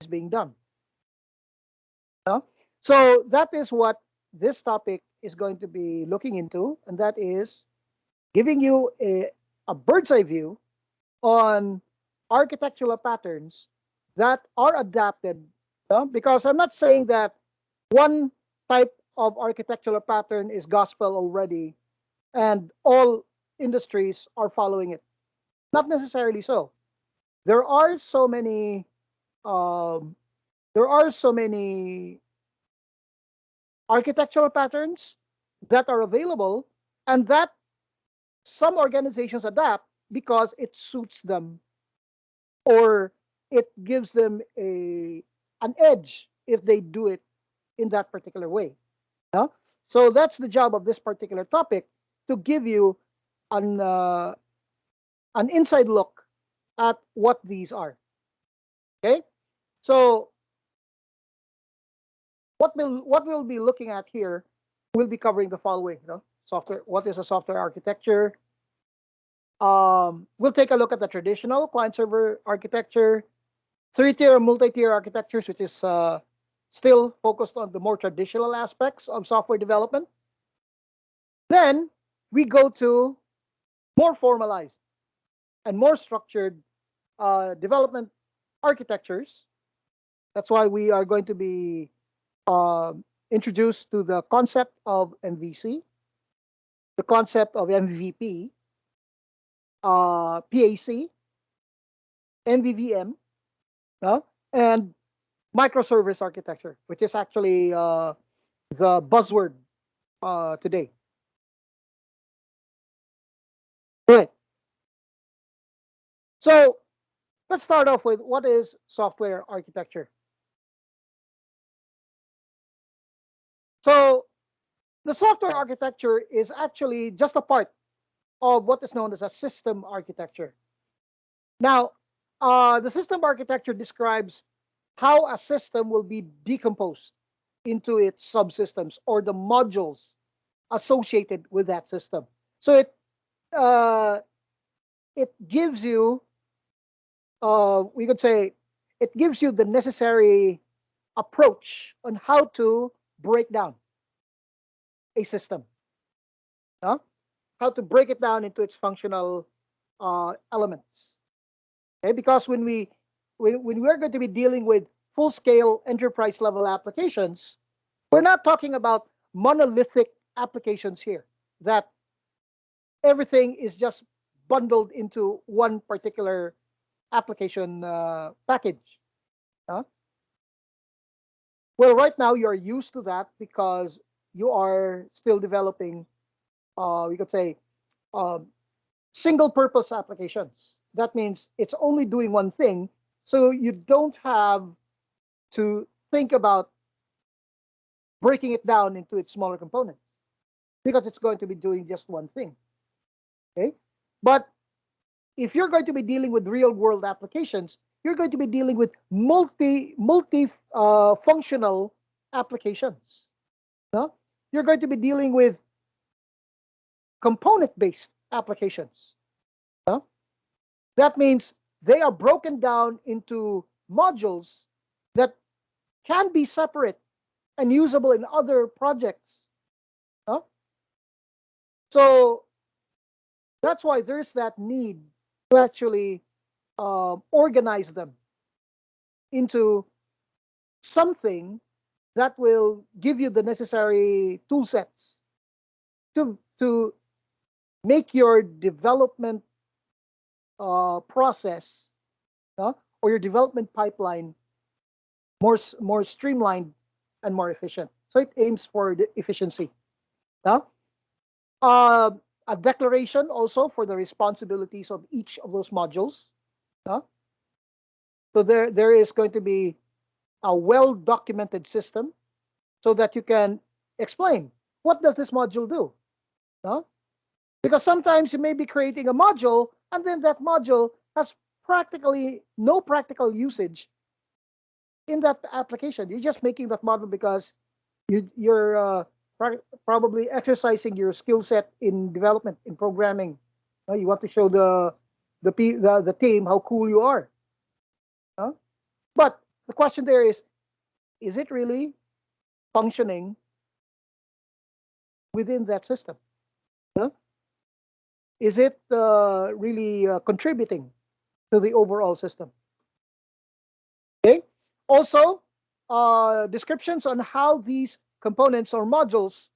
is being done. No? So that is what this topic is going to be looking into, and that is giving you a bird's eye view on architectural patterns that are adapted. Because I'm not saying that one type of architectural pattern is gospel already and all industries are following it. Not necessarily so. There are so many um, there are so many architectural patterns that are available and that some organizations adapt because it suits them or it gives them an edge if they do it in that particular way. No? So that's the job of this particular topic, to give you an uh, an inside look at what these are. Okay, so what we'll be looking at here, we'll be covering the following. Software. What is a software architecture? We'll take a look at the traditional client-server architecture, three-tier or multi-tier architectures, which is still focused on the more traditional aspects of software development. Then we go to more formalized and more structured development architectures. That's why we are going to be introduced to the concept of MVC, the concept of MVP, PAC, MVVM, and microservice architecture, which is actually the buzzword today. Right. So let's start off with what is software architecture. So the software architecture is actually just a part of what is known as a system architecture. Now, the system architecture describes how a system will be decomposed into its subsystems or the modules associated with that system. So uh, it gives you, we could say, it gives you the necessary approach on how to break down a system, how to break it down into its functional elements. Okay, because when we're going to be dealing with full-scale enterprise level applications, we're not talking about monolithic applications here that everything is just bundled into one particular application package. Well, right now you're used to that because you are still developing, we could say, um, single purpose applications. That means it's only doing one thing. So you don't have to think about breaking it down into its smaller components because it's going to be doing just one thing. Okay. But if you're going to be dealing with real world applications, you're going to be dealing with multi functional applications. No? You're going to be dealing with component based applications. No? That means they are broken down into modules that can be separate and usable in other projects. No? So that's why there's that need to actually organize them into something that will give you the necessary tool sets to make your development process or your development pipeline more streamlined and more efficient. So it aims for the efficiency. Uh, a declaration also for the responsibilities of each of those modules. So there is going to be a well-documented system so that you can explain what does this module do. Because sometimes you may be creating a module and then that module has practically no practical usage in that application. You're just making that model because you're probably exercising your skill set in development, in programming. You want to show the team how cool you are. But the question there is it really functioning within that system? Huh? Is it really contributing to the overall system? Okay. Also, descriptions on how these components or modules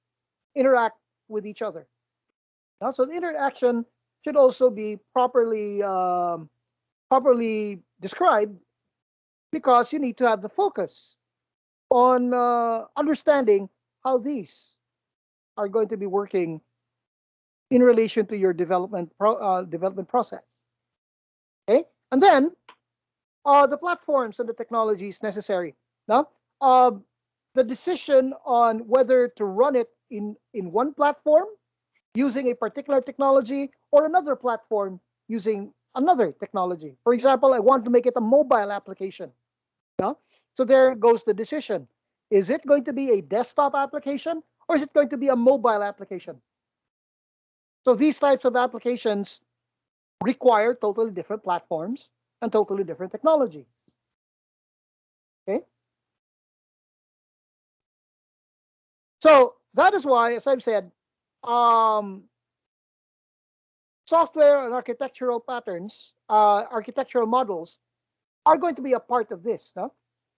interact with each other. So the interaction should also be properly described, because you need to have the focus on understanding how these are going to be working in relation to your development process. Okay, and then the platforms and the technologies necessary. Now, uh, the decision on whether to run it in one platform using a particular technology or another platform using another technology. For example, I want to make it a mobile application. Yeah? So there goes the decision. Is it going to be a desktop application or is it going to be a mobile application? So these types of applications require totally different platforms and totally different technology. Okay. So that is why, as I've said, um, software and architectural patterns, architectural models are going to be a part of this, no?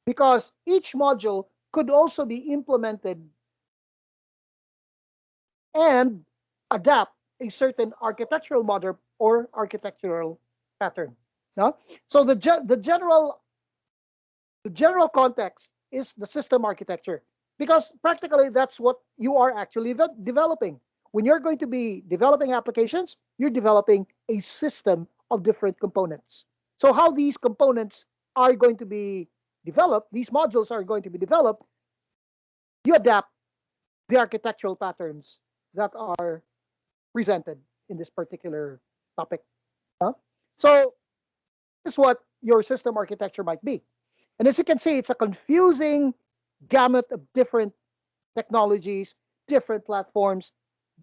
Because each module could also be implemented and adapt a certain architectural model or architectural pattern. No? So the general context is the system architecture, because practically that's what you are actually developing. When you're going to be developing applications, you're developing a system of different components. So how these components are going to be developed, these modules are going to be developed, you adapt the architectural patterns that are presented in this particular topic. Huh? So this is what your system architecture might be. And as you can see, it's a confusing gamut of different technologies, different platforms,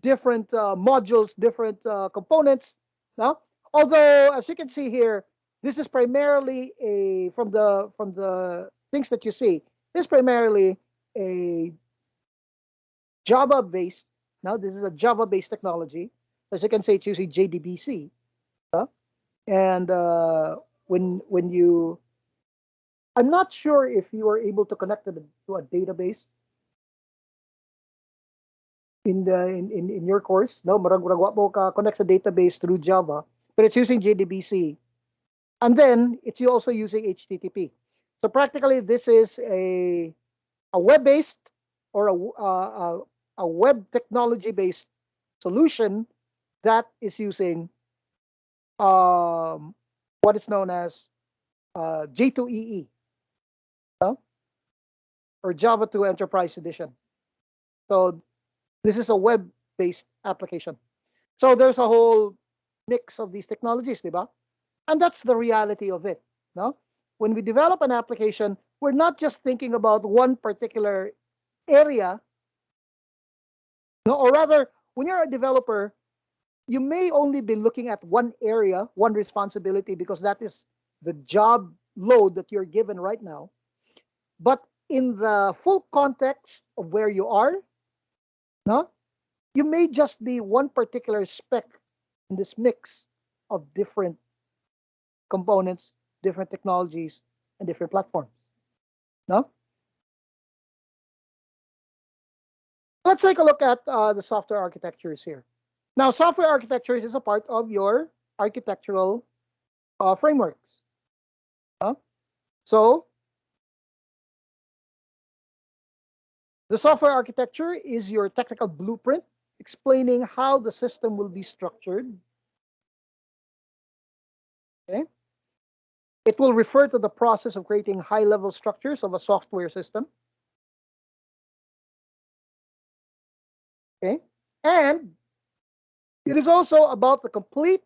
different modules, different components. Now, although as you can see here, this is primarily a from the things that you see. This is primarily a Java based. Now, this is a Java based technology. As you can see, it's using JDBC. Uh, and when you, I'm not sure if you are able to connect to a database in your course. No, marag mo ka connect sa database through Java, but it's using JDBC, and then it's also using HTTP. So practically, this is a web based or a web technology based solution that is using um, what is known as J2EE, uh, or Java 2 Enterprise Edition. So this is a web-based application. So there's a whole mix of these technologies, diba? And that's the reality of it. No? When we develop an application, we're not just thinking about one particular area, no, or rather, when you're a developer, you may only be looking at one area, one responsibility, because that is the job load that you're given right now. But in the full context of where you are, no, you may just be one particular spec in this mix of different components, different technologies, and different platforms. No? Let's take a look at the software architectures here. Now, software architectures is a part of your architectural frameworks. So, the software architecture is your technical blueprint explaining how the system will be structured. Okay? It will refer to the process of creating high-level structures of a software system. Okay? And it is also about the complete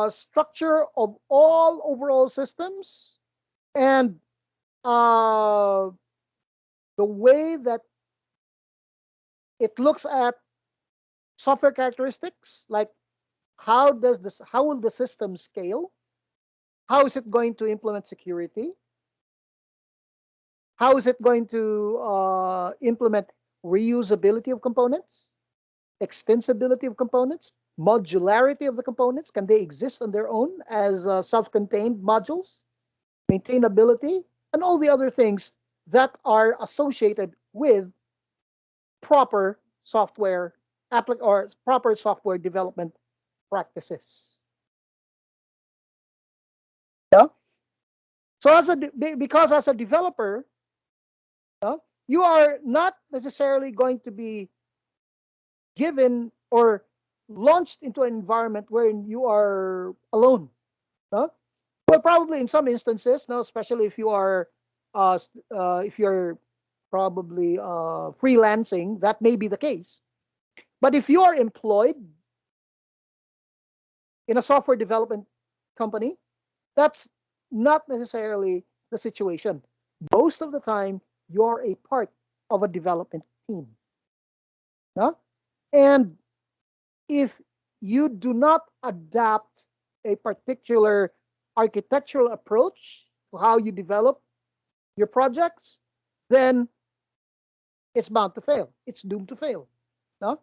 structure of all overall systems and uh, the way that it looks at software characteristics, like how will the system scale? How is it going to implement security? How is it going to implement reusability of components, extensibility of components, modularity of the components? Can they exist on their own as self-contained modules? Maintainability, and all the other things that are associated with proper software or proper software development practices. Yeah. So because as a developer, you are not necessarily going to be given or launched into an environment wherein you are alone. No? Well, probably in some instances, no, especially if you're probably freelancing, that may be the case. But if you are employed in a software development company, that's not necessarily the situation. Most of the time, you're a part of a development team. No? And if you do not adapt a particular architectural approach to how you develop your projects, then it's bound to fail. It's doomed to fail. No?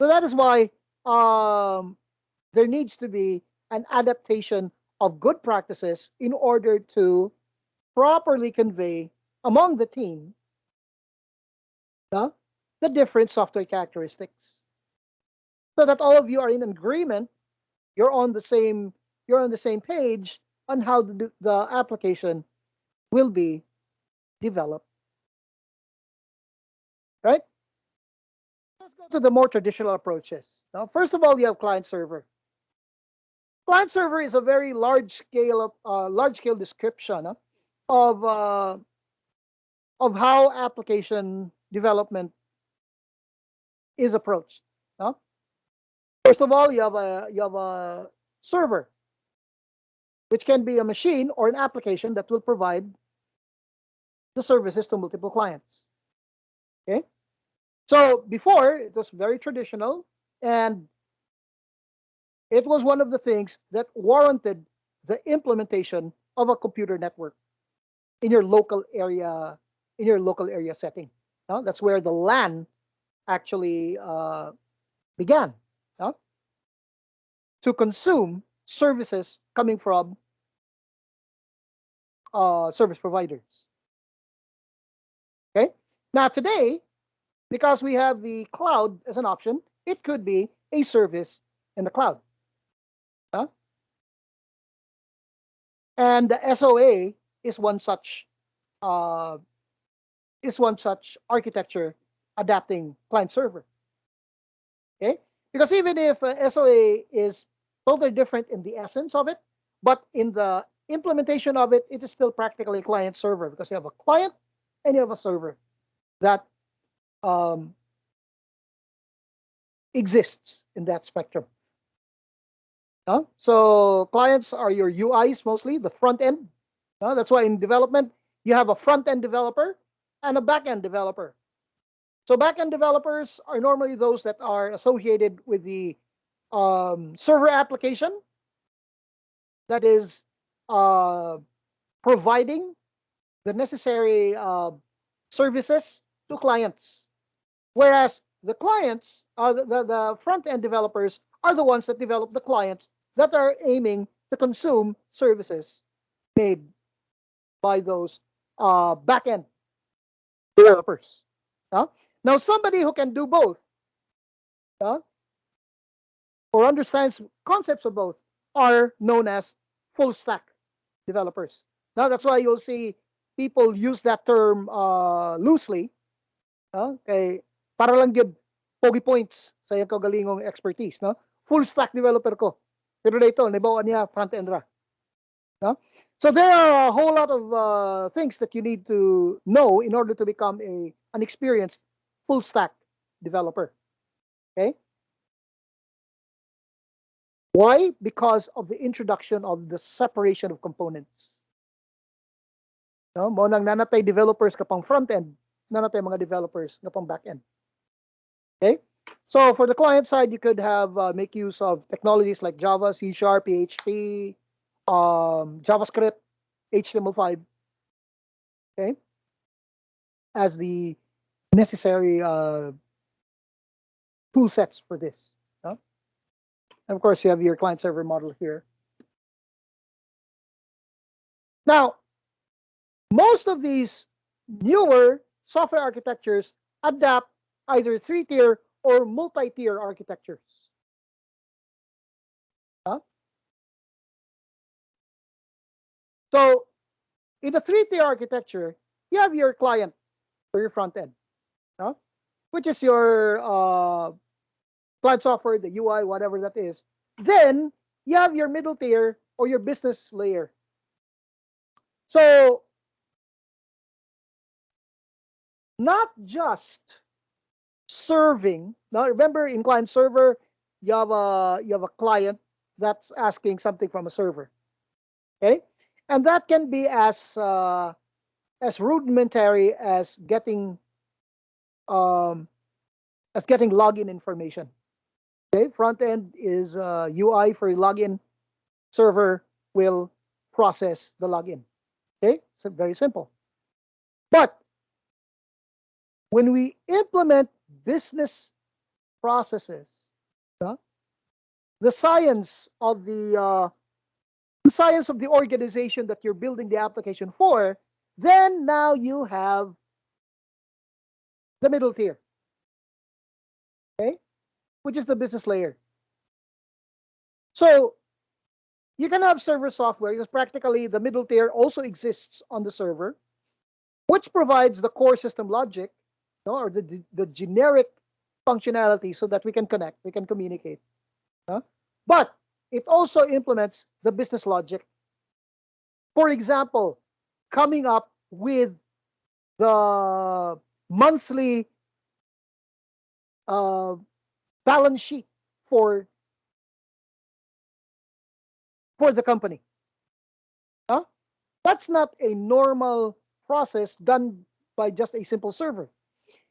So that is why there needs to be an adaptation of good practices in order to properly convey among the team the different software characteristics, so that all of you are in agreement. You're on the same page on how the application will be developed. Right? Let's go to the more traditional approaches. Now, first of all, you have client server. Client server is a very large scale description of how application development is approached. First of all, you have a server, which can be a machine or an application that will provide the services to multiple clients. Okay, so before it was very traditional, and it was one of the things that warranted the implementation of a computer network in your local area setting. That's where the LAN actually began to consume services coming from service providers. Okay. Now today, because we have the cloud as an option, it could be a service in the cloud. And the SOA is one such architecture adapting client server. Okay, because even if SOA is totally different in the essence of it, but in the implementation of it, it is still practically a client server, because you have a client and you have a server that exists in that spectrum. So clients are your UIs, mostly the front end. That's why in development you have a front end developer and a back end developer. So back end developers are normally those that are associated with the server application that is providing the necessary services to clients. Whereas the clients, the front end developers, are the ones that develop the clients that are aiming to consume services made by those back end developers. Now, somebody who can do both or understands concepts of both are known as full stack developers. Now, that's why you'll see people use that term loosely. Kay, para lang give pogi points sa iyang kagalingong expertise. Full stack developer ko. Pero dito, nabawaan niya front end ra. So there are a whole lot of things that you need to know in order to become an experienced full stack developer. Okay? Why? Because of the introduction of the separation of components. Mo nang nanatay developers kapang front end, nanatay mga developers kapang back end. Okay? So for the client side, you could have make use of technologies like Java, C#, PHP, JavaScript, HTML5. Okay? as the necessary tool sets for this. And of course, you have your client server model here. Now, most of these newer software architectures adapt either 3-tier or multi-tier architectures. So in a 3-tier architecture, you have your client or your front end, which is your client software, the UI, whatever that is. Then you have your middle tier or your business layer. So not just serving. Now remember, in client server, you have a client that's asking something from a server, okay, and that can be as rudimentary as getting login information. Okay, front end is UI for login. Server will process the login. Okay, so very simple. But when we implement business processes, the science of the organization that you're building the application for, then now you have the middle tier, okay, which is the business layer. So you can have server software because practically the middle tier also exists on the server, which provides the core system logic, or the generic functionality so that we can connect, we can communicate. But it also implements the business logic. For example, coming up with the monthly balance sheet for the company. That's not a normal process done by just a simple server.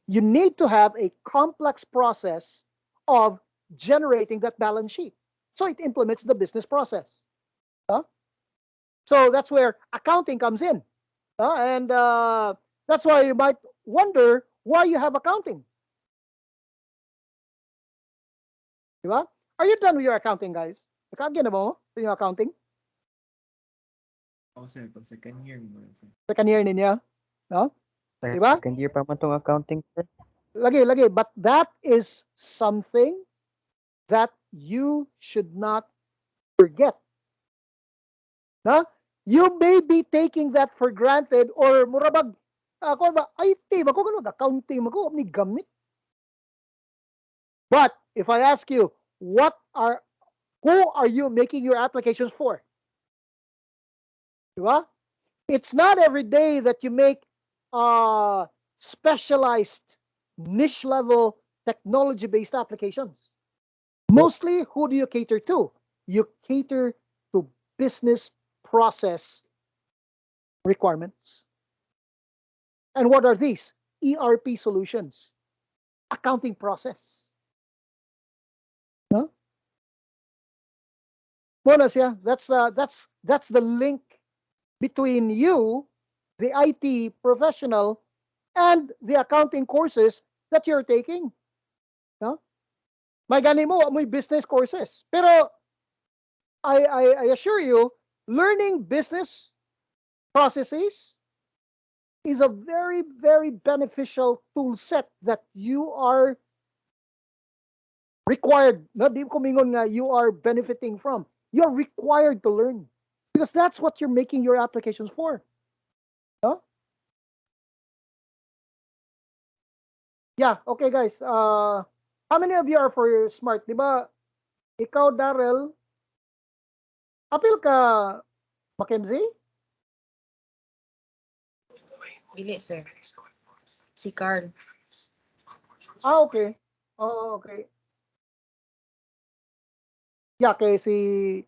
You need to have a complex process of generating that balance sheet. So it implements the business process. So that's where accounting comes in. And that's why you might wonder why you have accounting. Diba? Are you done with your accounting, guys? Nakagyan na mo yung accounting? Oo, sir. Pag second year mo. Second year ninyo? No? Diba? Second year pa man tong accounting, sir. Lagi. But that is something that you should not forget. You may be taking that for granted or murabag ako ba IT mako ganun accounting mako ni gamit. But if I ask you, who are you making your applications for? Diba? It's not every day that you make specialized niche level technology based applications. Mostly, who do you cater to? You cater to business process requirements. And what are these? ERP solutions, accounting process. Bonus, yeah. That's the link between you, the IT professional, and the accounting courses that you're taking. May gani mo, may business courses. Pero I assure you, learning business processes is a very, very beneficial tool set that you are required. Di ko mingon nga you are benefiting from. You're required to learn because that's what you're making your applications for. Yeah, okay guys. How many of you are for smart? Di ba? Ikaw, Darrell, apil ka Mackenzie? Dili, sir. Si Carl. Okay. Oh, okay. Yeah, kay si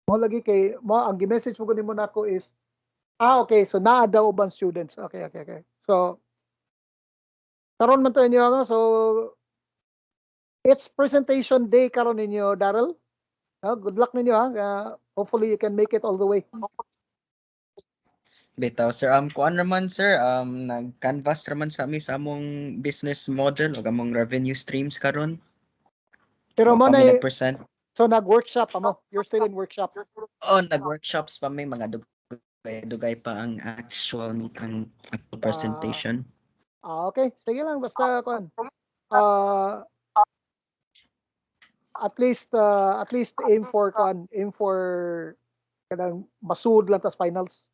mo lagi kay mo ang gi-message mo kunin mo nako is okay, so naa daw ubang students. Okay. So karon man to inyo so it's presentation day karon ninyo, Darrell. Good luck ninyo ha. Hopefully you can make it all the way. Bitaw, sir. Kuan raman, sir. Nag-canvas raman sa amin sa among business model o among revenue streams karon. Pero Wa mo pa na may nag-present. so nag-workshop pa mo. You're still in workshop. Oh, nag-workshops pa may mga dugay pa ang actual ang actual Ah, presentation. okay. Sige lang basta kon. Uh, at least aim for kon, aim for kanang masud lang tas finals.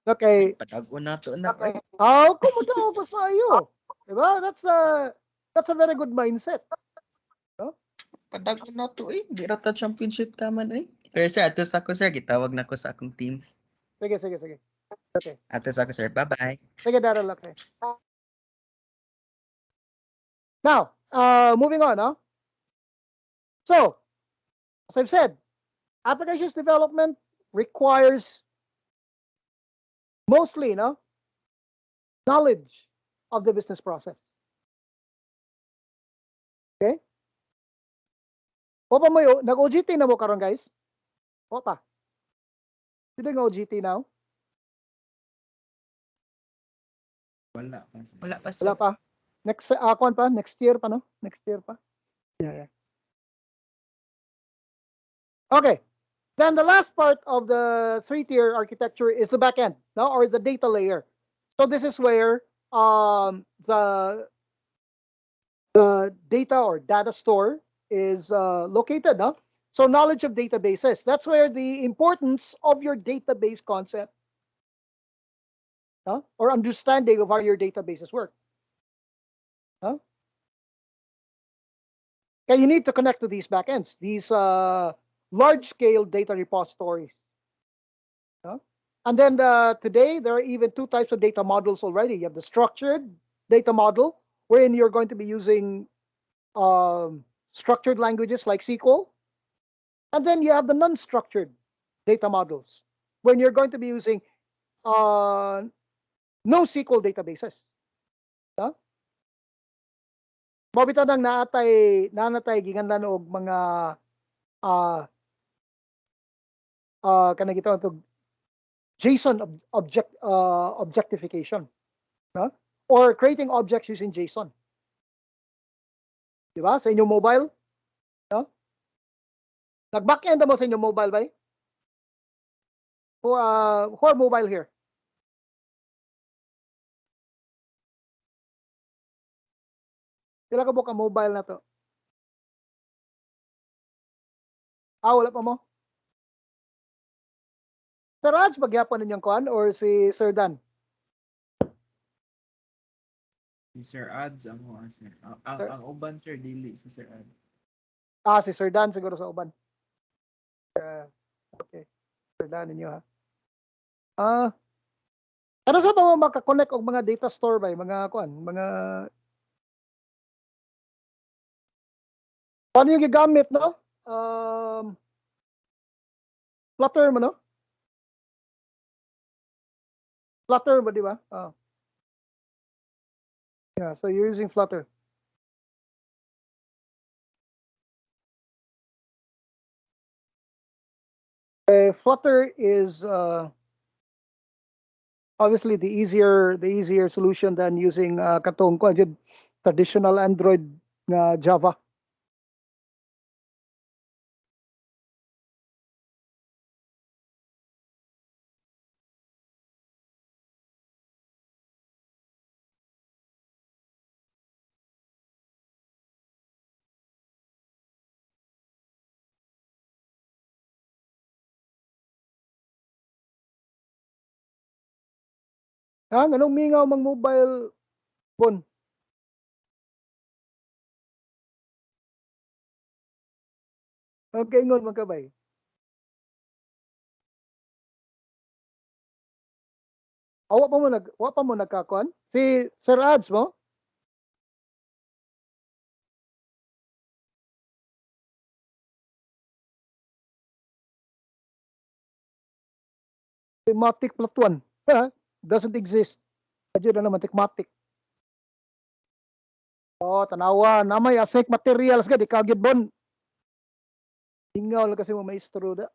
Okay. Patago na to na. Oy. How come mo daw pas maayo? Diba? That's a very good mindset. No? Patago na to eh. Di rata championship ka man eh. Pero sir, atos ako sir. Gitawag na ko sa akong team. Sige. Okay. Atos ako sir. Bye-bye. Sige, Daryl. Okay. Now, moving on, no? So, as I've said, applications development requires mostly, no, knowledge of the business process. Okay? O pa mo yun, nag-OGT na mo karon guys? O pa? Sino yung OGT now? Wala pa. Wala pa, sir. Wala pa. Next, kuan pa? Next year pa, no? Next year pa. Yeah. Okay. Then the last part of the three-tier architecture is the backend, no, or the data layer. So this is where the data or data store is located, no? So knowledge of databases. That's where the importance of your database concept, or understanding of how your databases work. Okay, you need to connect to these backends, these large-scale data repositories. And then today, there are even two types of data models already. You have the structured data model, wherein you're going to be using structured languages like SQL. And then you have the non-structured data models, when you're going to be using NoSQL databases. Mabita nang nanatay ginganlan og mga kanang gitawag og JSON objectification, no? Or creating objects using JSON. Di ba? Sa inyong mobile, no? Nag-backend mo sa inyong mobile ba? Who are mobile here? Sila ka buka mobile na to. Wala pa mo? Sir Raj, magyapon ninyong kuan or si Sir Dan? Si Sir Ads ang sir. Ang uban sir dili si Sir Ads. Si Sir Dan siguro sa uban. Okay. Sir Dan ninyo ha. Ano sa mga makakonect og mga data store ba? Mga kuan, mga paano yung gigamit, no? Flutter mo, no? Flutter ba, di ba? Yeah, so you're using Flutter. Flutter is obviously the easier solution than using katong traditional Android Java. Anong mingaw mang mobile phone? Okay, ingon magkabay. Wa pa mo nagkakuan? Si Sir Ads mo? Matic +1. Doesn't exist. Adyo na naman Matic. Tanawa. Namay asek materials ka. Di kagid bon. Ingaw lang kasi mo maestro da.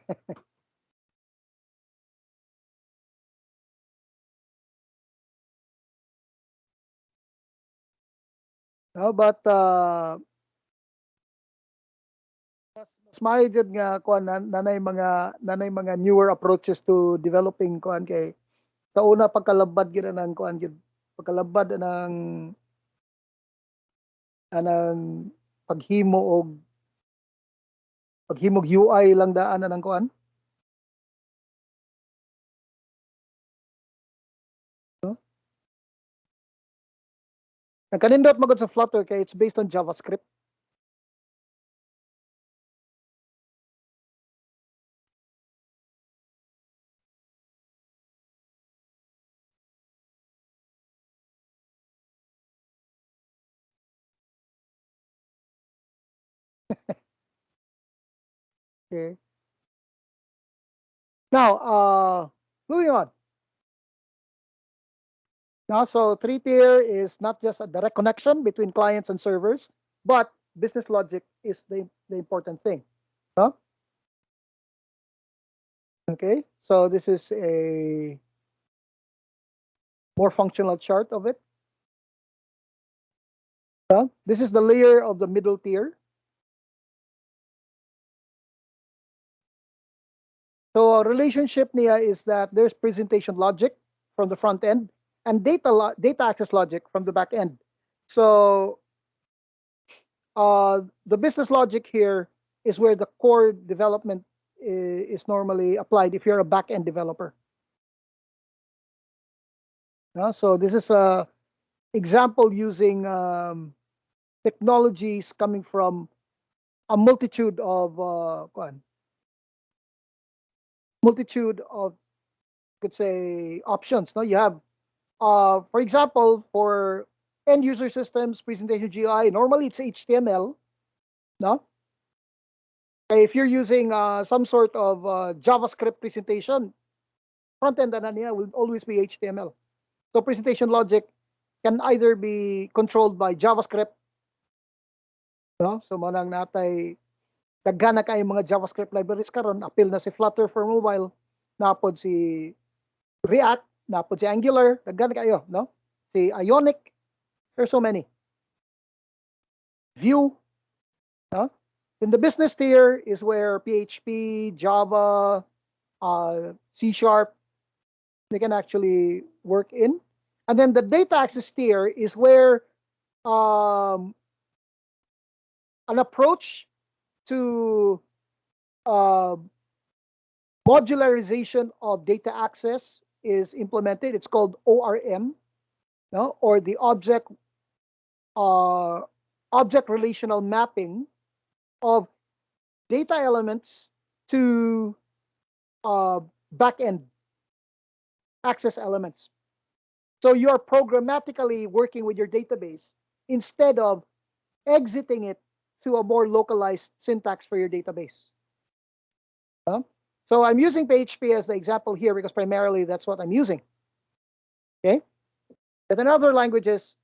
No, but mas maayo jud nga kuan nanay mga newer approaches to developing kuan kay sa una pagkalabad gyud nang kuan gyud pagkalabad anang paghimo og paghimog UI lang daan anang kuan. No? Ang kanindot magod sa Flutter kay it's based on JavaScript. Okay. Now, moving on. Now, so three-tier is not just a direct connection between clients and servers, but business logic is the important thing. Huh? Okay, so this is a more functional chart of it. This is the layer of the middle tier. So a relationship niya is that there's presentation logic from the front end and data access logic from the back end. So the business logic here is where the core development is normally applied if you're a back end developer. So this is a example using technologies coming from a multitude of could say options. No, you have for example, for end user systems, presentation GUI, normally it's HTML. No, if you're using some sort of JavaScript presentation, front end niya will always be HTML. So presentation logic can either be controlled by JavaScript. No, so manang natay daghan na kay mga JavaScript libraries karon, apil na si Flutter for mobile, napod si React, napod si Angular, daghan kayo, no? Si Ionic, there's so many. Vue, no? In the business tier is where PHP, Java, C Sharp, they can actually work in. And then the data access tier is where an approach to modularization of data access is implemented. It's called ORM, no? Or the object relational mapping of data elements to backend access elements. So you're programmatically working with your database instead of exiting it to a more localized syntax for your database. So I'm using PHP as the example here because primarily that's what I'm using. Okay. But in other languages,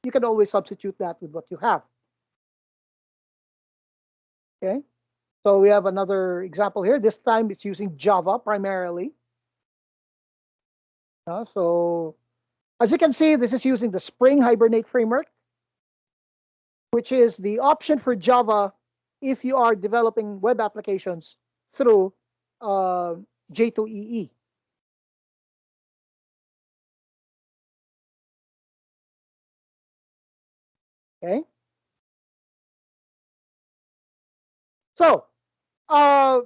you can always substitute that with what you have. Okay. So we have another example here. This time it's using Java primarily. So as you can see, this is using the Spring Hibernate framework, which is the option for Java if you are developing web applications through J2EE. Okay. So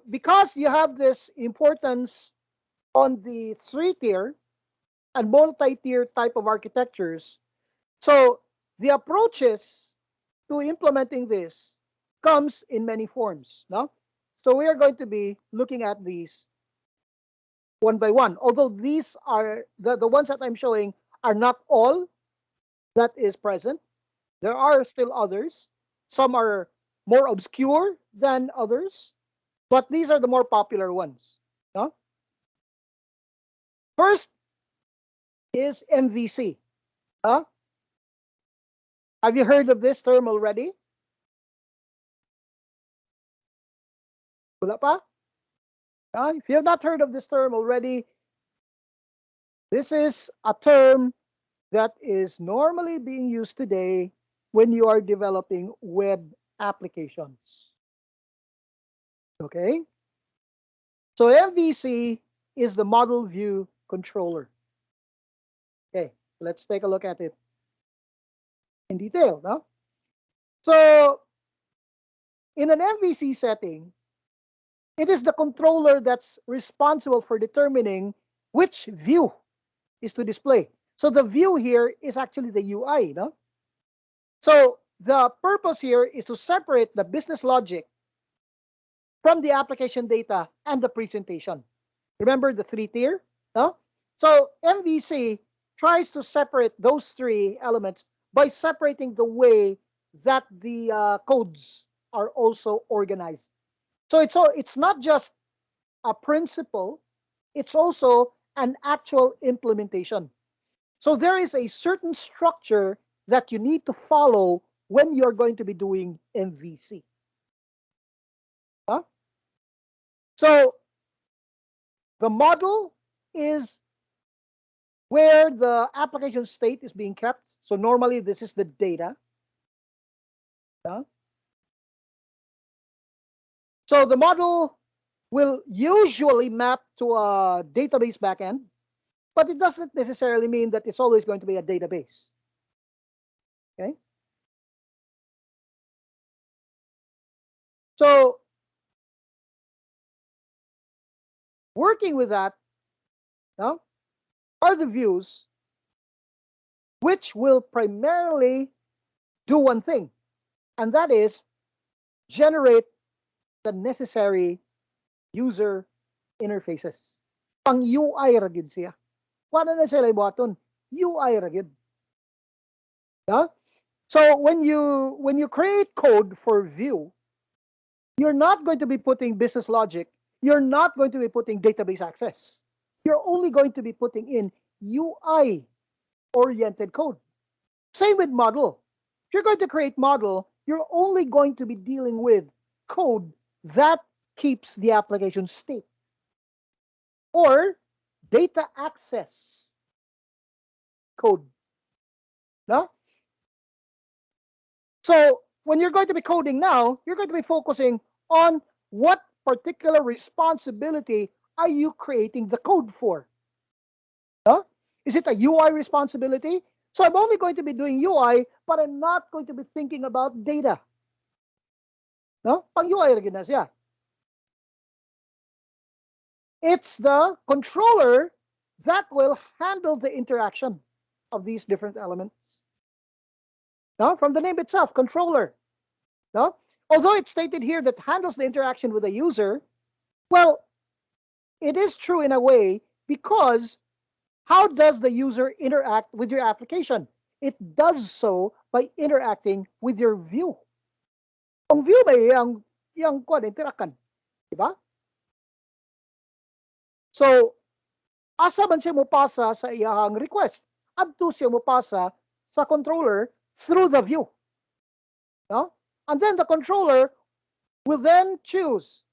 because you have this importance on the three-tier and multi-tier type of architectures, so the approaches to implementing this comes in many forms. No? So we are going to be looking at these one by one. Although these are the ones that I'm showing are not all that is present. There are still others. Some are more obscure than others, but these are the more popular ones. No? First is MVC. Huh? Have you heard of this term already? Wala pa? If you have not heard of this term already, this is a term that is normally being used today when you are developing web applications. Okay? So MVC is the model view controller. Okay, let's take a look at it in detail. No? So in an MVC setting, it is the controller that's responsible for determining which view is to display. So the view here is actually the UI. No? So the purpose here is to separate the business logic from the application data and the presentation. Remember the three tier? No? So MVC tries to separate those three elements by separating the way that the codes are also organized. So it's not just a principle, it's also an actual implementation. So there is a certain structure that you need to follow when you're going to be doing MVC. Huh? So the model is where the application state is being kept. So normally this is the data. Yeah. So the model will usually map to a database backend, but it doesn't necessarily mean that it's always going to be a database. Okay. So working with that are the views which will primarily do one thing, and that is generate the necessary user interfaces. Pang UI ra gyud siya. Wala na sila ibuhaton. UI ra gyud. Yeah? So when you create code for view, you're not going to be putting business logic. You're not going to be putting database access. You're only going to be putting in UI oriented code. Same with model. If you're going to create model, you're only going to be dealing with code that keeps the application state or data access code. No? So when you're going to be coding now, you're going to be focusing on what particular responsibility are you creating the code for? No? Is it a UI responsibility? So I'm only going to be doing UI, but I'm not going to be thinking about data. No? Pang UI rin na siya. It's the controller that will handle the interaction of these different elements. No? From the name itself, controller. No? Although it's stated here that handles the interaction with the user, well, it is true in a way because how does the user interact with your application? It does so by interacting with your view. Ang view ba yung interaction, di ba? So, asa man siya mopasa sa iyang request? Adto siya mopasa sa controller through the view. No? And then the controller will then choose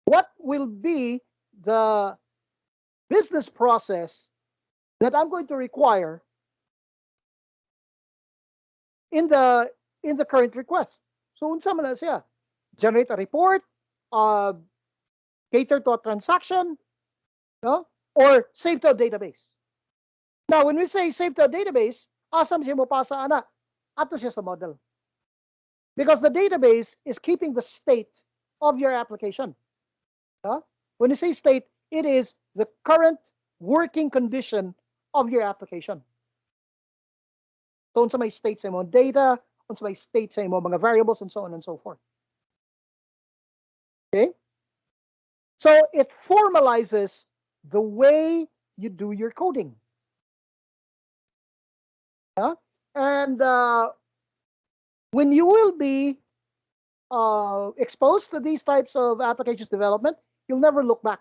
what will be the business process that I'm going to require in the current request. So unsa man na siya? Generate a report, cater to a transaction, no? Or save to a database. Now, when we say save to a database, asam siya mopasa ana? Ato siya sa model. Because the database is keeping the state of your application. When you say state, it is the current working condition of your application. So unsa may state sa imo data, unsa may state sa imo mga variables, and so on and so forth. Okay? So it formalizes the way you do your coding. And when you will be exposed to these types of applications development, you'll never look back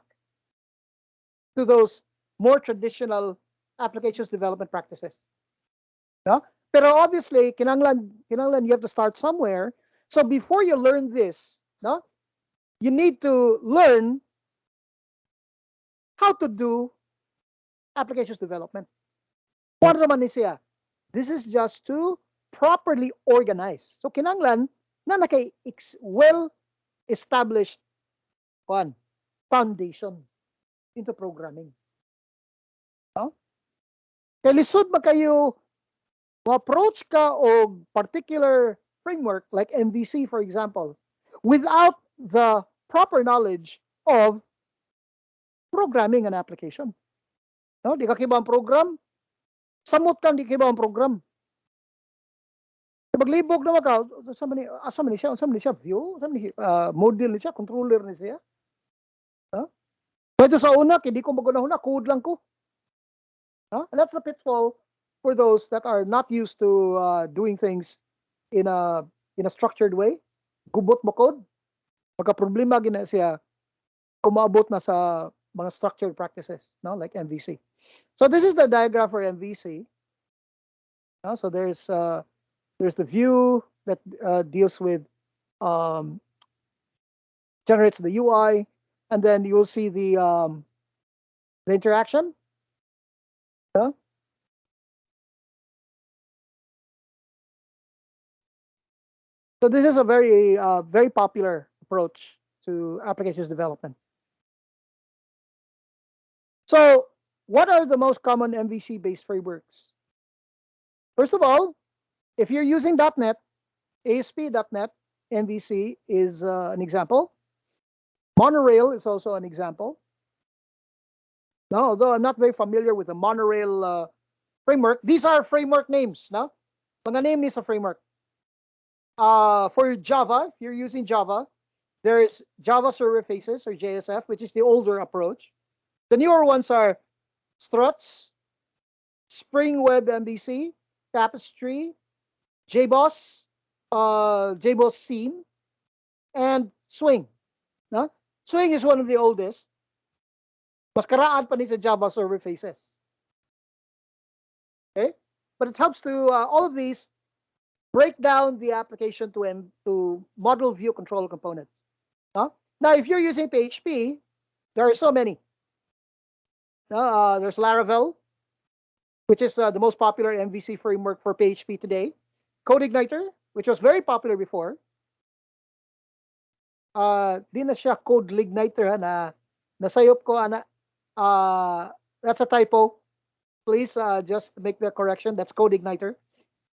to those more traditional applications development practices. Pero obviously, kinanglan you have to start somewhere. So before you learn this, you need to learn how to do applications development. Kung ano naman ni siya? This is just to properly organize. So kinanglan na nakay well established one foundation into programming. No? Kay lisod ba kayo approach ka o particular framework like MVC for example without the proper knowledge of programming an application. No, di ka kiba ang program, samot kang di kiba ang program. Maglibog naman ka, asa man ni siya view, asa man ni model ni siya, controller ni siya. Huh? Medyo sa una, hindi ko magunahuna, code lang ko. Huh? And that's the pitfall for those that are not used to doing things in a structured way. Gubot mo code, magka-problema gina siya kumaabot na sa mga structured practices, no? Like MVC. So this is the diagram for MVC. So there's the view that deals with generates the UI, and then you'll see the interaction. Yeah. So this is a very very popular approach to applications development. So what are the most common MVC-based frameworks? First of all, if you're using .NET, ASP.NET MVC is an example. Monorail is also an example. Now, although I'm not very familiar with the Monorail framework, these are framework names. No? Mga name is a framework. For Java, if you're using Java, there is Java Server Faces or JSF, which is the older approach. The newer ones are Struts, Spring Web MVC, Tapestry, JBoss, JBoss Seam, and Swing. No? Swing is one of the oldest. Mas karaan pa sa Java Server Faces. Okay? But it helps to, all of these, break down the application to model view control components. Now, if you're using PHP, there are so many. There's Laravel, which is the most popular MVC framework for PHP today. CodeIgniter, which was very popular before. Di na siya CodeIgniter na nasayop ko ana. That's a typo. Please just make the correction. That's CodeIgniter.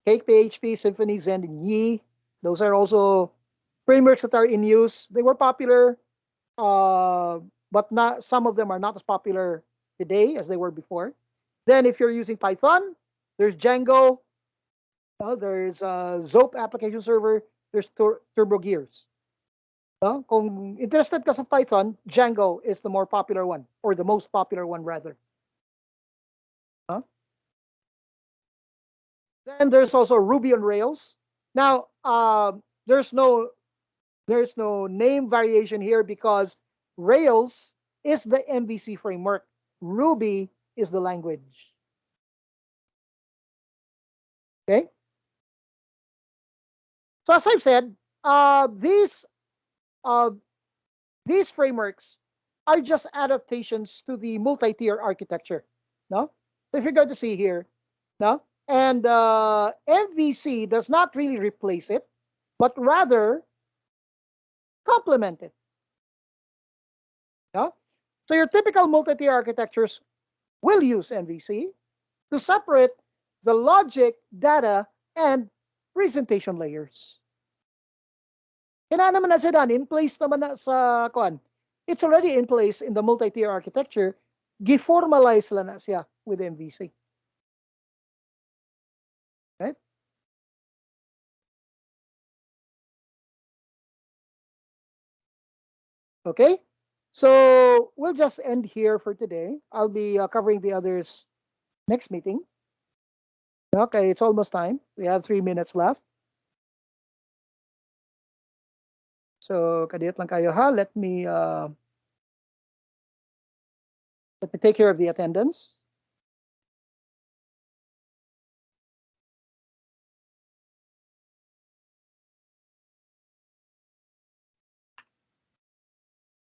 Cake PHP, Symfony, Zen, and Yi. Those are also frameworks that are in use. They were popular, but not some of them are not as popular today as they were before. Then if you're using Python, there's Django, there's Zope application server, there's Turbo Gears. Kung interested ka sa Python, Django is the more popular one, or the most popular one rather. Then there's also Ruby on Rails. Now, there's no name variation here because Rails is the MVC framework. Ruby is the language. Okay. So as I've said, these frameworks are just adaptations to the multi-tier architecture. No, so if you're going to see here, no, and MVC does not really replace it, but rather complement it. No? So your typical multi-tier architectures will use MVC to separate the logic, data, and presentation layers. Kaya naman na siya in place naman na sa kuan. It's already in place in the multi-tier architecture. Giformalize lang na siya with MVC. Right? Okay, so we'll just end here for today. I'll be covering the others next meeting. Okay, it's almost time. We have 3 minutes left. So, kadiyot lang kayo ha. Let me take care of the attendance.